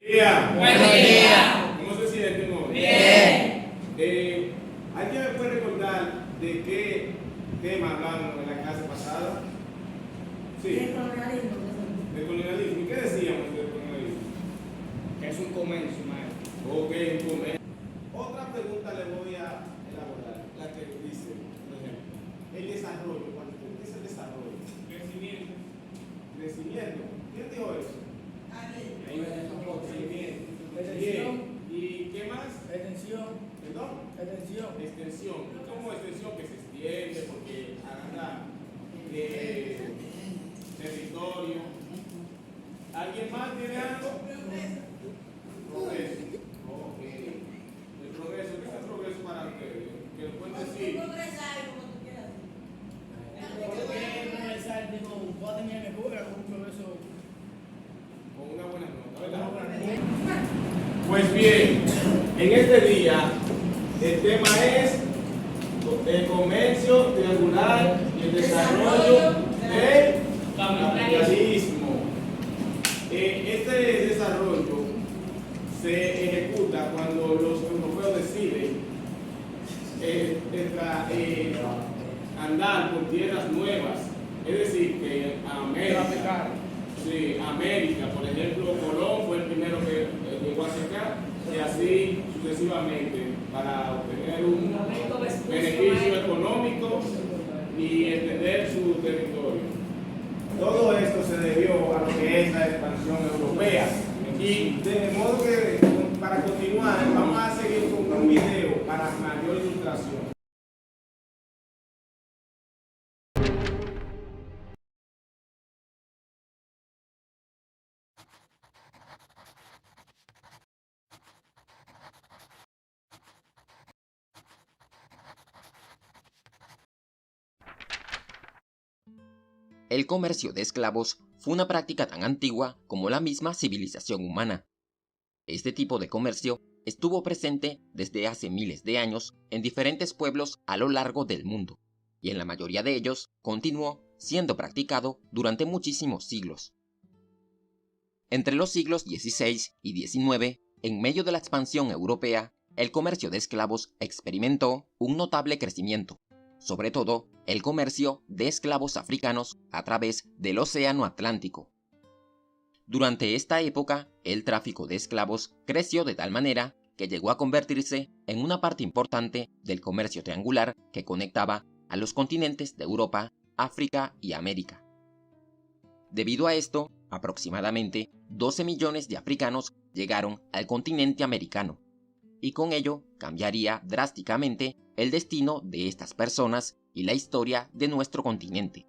Buenos días. ¿Cómo se sienten hoy? Bien. ¿Alguien me puede recordar de qué tema hablamos en la clase pasada? Sí. El colonialismo. ¿De colonialismo? ¿Y qué decíamos del colonialismo? Que es un comercio, maestro. Ok, un momento. Otra pregunta le voy a elaborar, la que dice, por ejemplo, el desarrollo. ¿Qué es el desarrollo? Crecimiento. Crecimiento. ¿Quién dijo eso? Ahí va el crecimiento. Bien. ¿Y qué más? Extensión. ¿Perdón? Extensión. Extensión. ¿Cómo extensión? Que se extiende porque agarra territorio. ¿Alguien más tiene algo? Progreso. Ok. El progreso. ¿Qué es el progreso para ustedes? Que lo pueden decir. Voy a tener que jugar con un progreso. Con una buena nota, ¿verdad? Pues bien, en este día el tema es el comercio triangular y el desarrollo del capitalismo. Este desarrollo se ejecuta cuando los europeos deciden andar por tierras nuevas, es decir, que América. Sí, América, por ejemplo, Colón fue el primero que llegó hacia acá y así sucesivamente para obtener un beneficio económico y extender su territorio. Todo esto se debió a lo que es la expansión europea. Y de modo que para continuar vamos a seguir con un video para mayor ilustración. El comercio de esclavos fue una práctica tan antigua como la misma civilización humana. Este tipo de comercio estuvo presente desde hace miles de años en diferentes pueblos a lo largo del mundo, y en la mayoría de ellos continuó siendo practicado durante muchísimos siglos. Entre los siglos XVI y XIX, en medio de la expansión europea, el comercio de esclavos experimentó un notable crecimiento, sobre todo el comercio de esclavos africanos a través del Océano Atlántico. Durante esta época, el tráfico de esclavos creció de tal manera que llegó a convertirse en una parte importante del comercio triangular que conectaba a los continentes de Europa, África y América. Debido a esto, aproximadamente 12 millones de africanos llegaron al continente americano, y con ello cambiaría drásticamente el destino de estas personas y la historia de nuestro continente.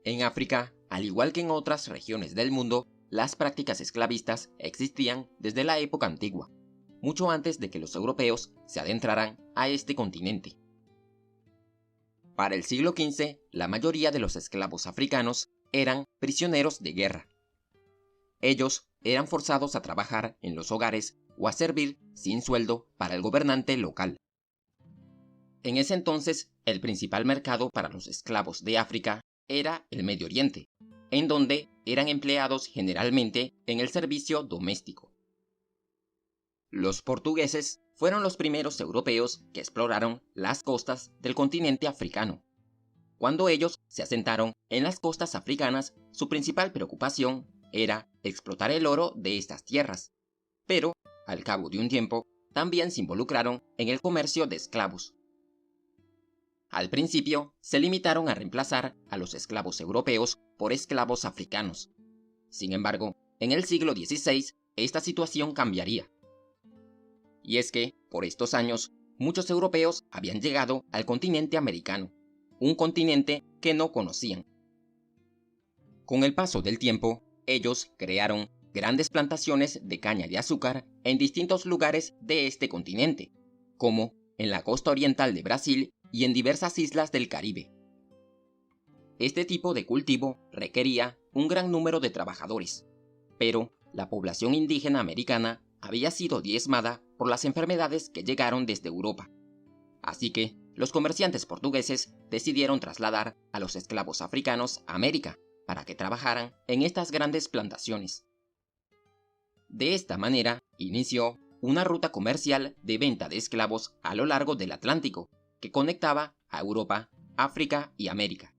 En África, al igual que en otras regiones del mundo, las prácticas esclavistas existían desde la época antigua, mucho antes de que los europeos se adentraran a este continente. Para el siglo XV, la mayoría de los esclavos africanos eran prisioneros de guerra. Ellos eran forzados a trabajar en los hogares o a servir sin sueldo para el gobernante local. En ese entonces, el principal mercado para los esclavos de África era el Medio Oriente, en donde eran empleados generalmente en el servicio doméstico. Los portugueses fueron los primeros europeos que exploraron las costas del continente africano. Cuando ellos se asentaron en las costas africanas, su principal preocupación era explotar el oro de estas tierras, pero, al cabo de un tiempo, también se involucraron en el comercio de esclavos. Al principio, se limitaron a reemplazar a los esclavos europeos por esclavos africanos. Sin embargo, en el siglo XVI, esta situación cambiaría. Y es que, por estos años, muchos europeos habían llegado al continente americano, un continente que no conocían. Con el paso del tiempo, ellos crearon grandes plantaciones de caña de azúcar en distintos lugares de este continente, como en la costa oriental de Brasil y en diversas islas del Caribe. Este tipo de cultivo requería un gran número de trabajadores, pero la población indígena americana había sido diezmada por las enfermedades que llegaron desde Europa. Así que los comerciantes portugueses decidieron trasladar a los esclavos africanos a América para que trabajaran en estas grandes plantaciones. De esta manera, inició una ruta comercial de venta de esclavos a lo largo del Atlántico, que conectaba a Europa, África y América.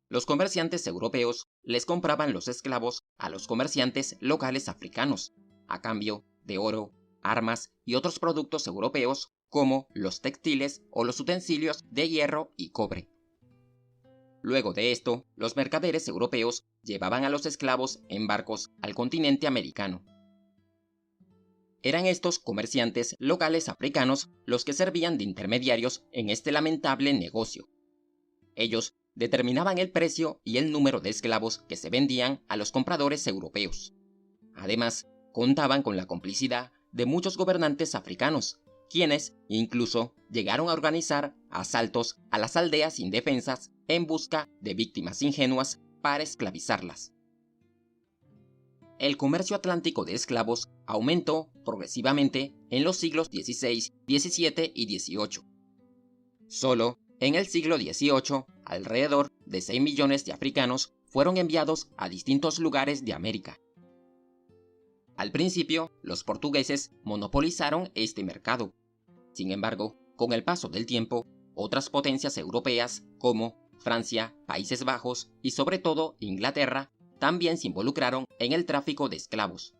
Los comerciantes europeos les compraban los esclavos a los comerciantes locales africanos, a cambio de oro, armas y otros productos europeos como los textiles o los utensilios de hierro y cobre. Luego de esto, los mercaderes europeos llevaban a los esclavos en barcos al continente americano. Eran estos comerciantes locales africanos los que servían de intermediarios en este lamentable negocio. Ellos determinaban el precio y el número de esclavos que se vendían a los compradores europeos. Además, contaban con la complicidad de muchos gobernantes africanos, quienes incluso llegaron a organizar asaltos a las aldeas indefensas en busca de víctimas ingenuas para esclavizarlas. El comercio atlántico de esclavos aumentó progresivamente en los siglos XVI, XVII y XVIII. Solo en el siglo XVIII, alrededor de 6 millones de africanos fueron enviados a distintos lugares de América. Al principio, los portugueses monopolizaron este mercado. Sin embargo, con el paso del tiempo, otras potencias europeas como Francia, Países Bajos y sobre todo Inglaterra también se involucraron en el tráfico de esclavos.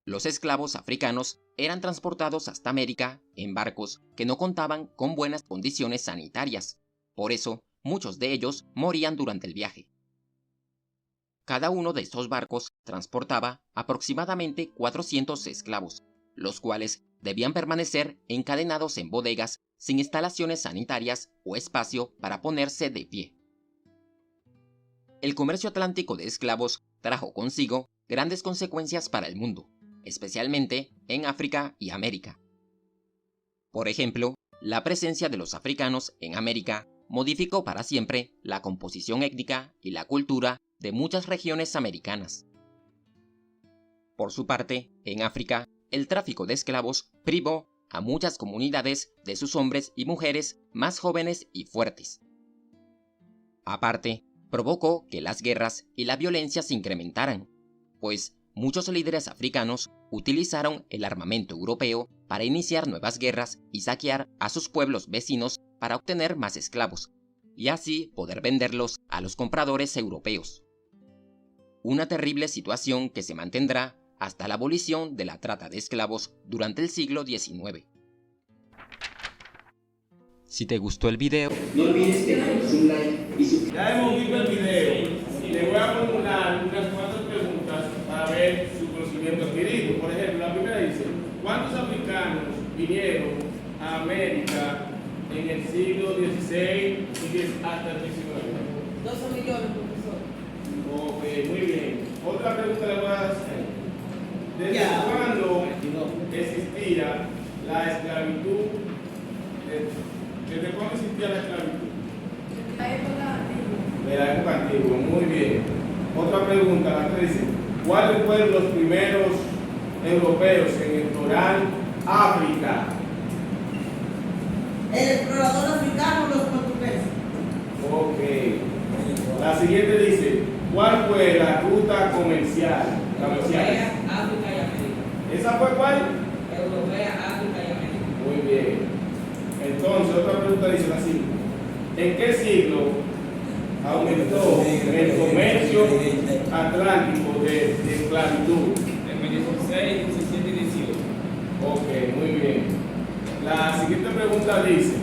Los esclavos africanos eran transportados hasta América en barcos que no contaban con buenas condiciones sanitarias. Por eso, muchos de ellos morían durante el viaje. Cada uno de estos barcos transportaba aproximadamente 400 esclavos, los cuales debían permanecer encadenados en bodegas sin instalaciones sanitarias o espacio para ponerse de pie. El comercio atlántico de esclavos trajo consigo grandes consecuencias para el mundo, especialmente en África y América. Por ejemplo, la presencia de los africanos en América modificó para siempre la composición étnica y la cultura de muchas regiones americanas. Por su parte, en África, el tráfico de esclavos privó a muchas comunidades de sus hombres y mujeres más jóvenes y fuertes. Aparte, provocó que las guerras y la violencia se incrementaran, pues muchos líderes africanos utilizaron el armamento europeo para iniciar nuevas guerras y saquear a sus pueblos vecinos para obtener más esclavos, y así poder venderlos a los compradores europeos. Una terrible situación que se mantendrá hasta la abolición de la trata de esclavos durante el siglo XIX. Si te gustó el video, no olvides que dejes un like y suscribirte. Ya hemos visto el video y le voy a formular unas cuantas preguntas para ver su conocimiento adquirido. Por ejemplo, la primera dice, ¿cuántos africanos vinieron a América en el siglo XVI y hasta el XIX? 12 millones, profesor. Ok, muy bien. Otra pregunta le voy a hacer. ¿Desde cuándo existía la esclavitud? ¿Desde cuándo existía la esclavitud? La época antigua. De la época antigua, muy bien. Otra pregunta, la que dice, ¿cuáles fueron los primeros europeos en explorar África? El explorador africano, los portugueses. Ok. La siguiente dice, ¿cuál fue la ruta comercial? Europea, África y América. ¿Esa fue cuál? Europea, África y América. Muy bien. Entonces, otra pregunta dice así, ¿en qué siglo aumentó el comercio atlántico de esclavitud? En 16, 17 y 18. Ok, muy bien. La siguiente pregunta dice,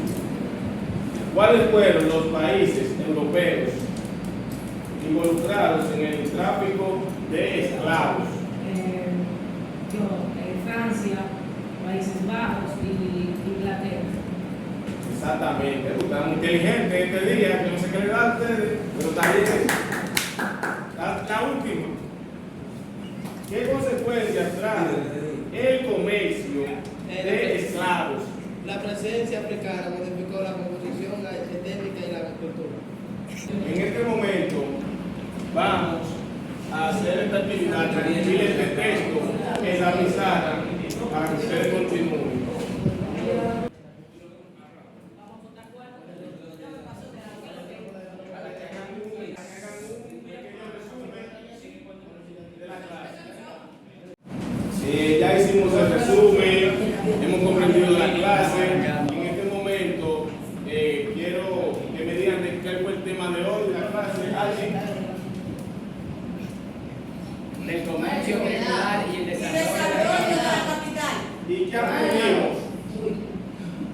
¿cuáles fueron los países europeos involucrados en el tráfico de esclavos? Francia, Países Bajos y Inglaterra. Exactamente. Usted es muy inteligente este día, que no sé qué le da a ustedes, pero está bien. La última. ¿Qué consecuencias trae el comercio de esclavos? La presencia africana modificó la composición, la estética y la cultura. En este momento vamos a hacer esta actividad, transmitir este texto en la pizarra para que ustedes continúen. Hagan un pequeño resumen de la clase. hicimos el resumen, hemos comprendido la clase. En este momento quiero que me digan de qué fue el tema de hoy de la clase. ¿Alguien? Del comercio regional y el desarrollo de la capital. ¿Y qué aprendimos?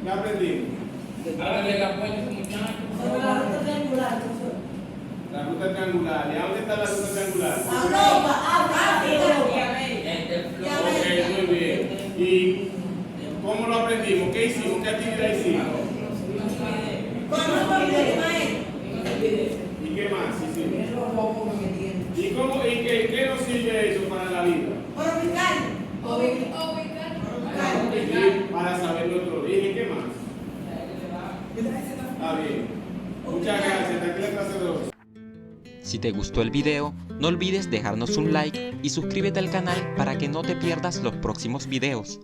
¿Qué aprendimos? Háganle el apoyo a esos muchachos. Sobre la ruta triangular, profesor. La ruta triangular. ¿Y a dónde está la ruta triangular? Europa, Ok, muy bien. ¿Y cómo lo aprendimos? ¿Qué hicimos? ¿Qué actividad hicimos? ¿Y qué más hicimos? ¿Y qué nos sirve eso para la vida? Y para saber nuestro origen. ¿Qué más? Está bien. Muchas gracias. Hasta aquí la clase de hoy. Si te gustó el video, no olvides dejarnos un like y suscríbete al canal para que no te pierdas los próximos videos.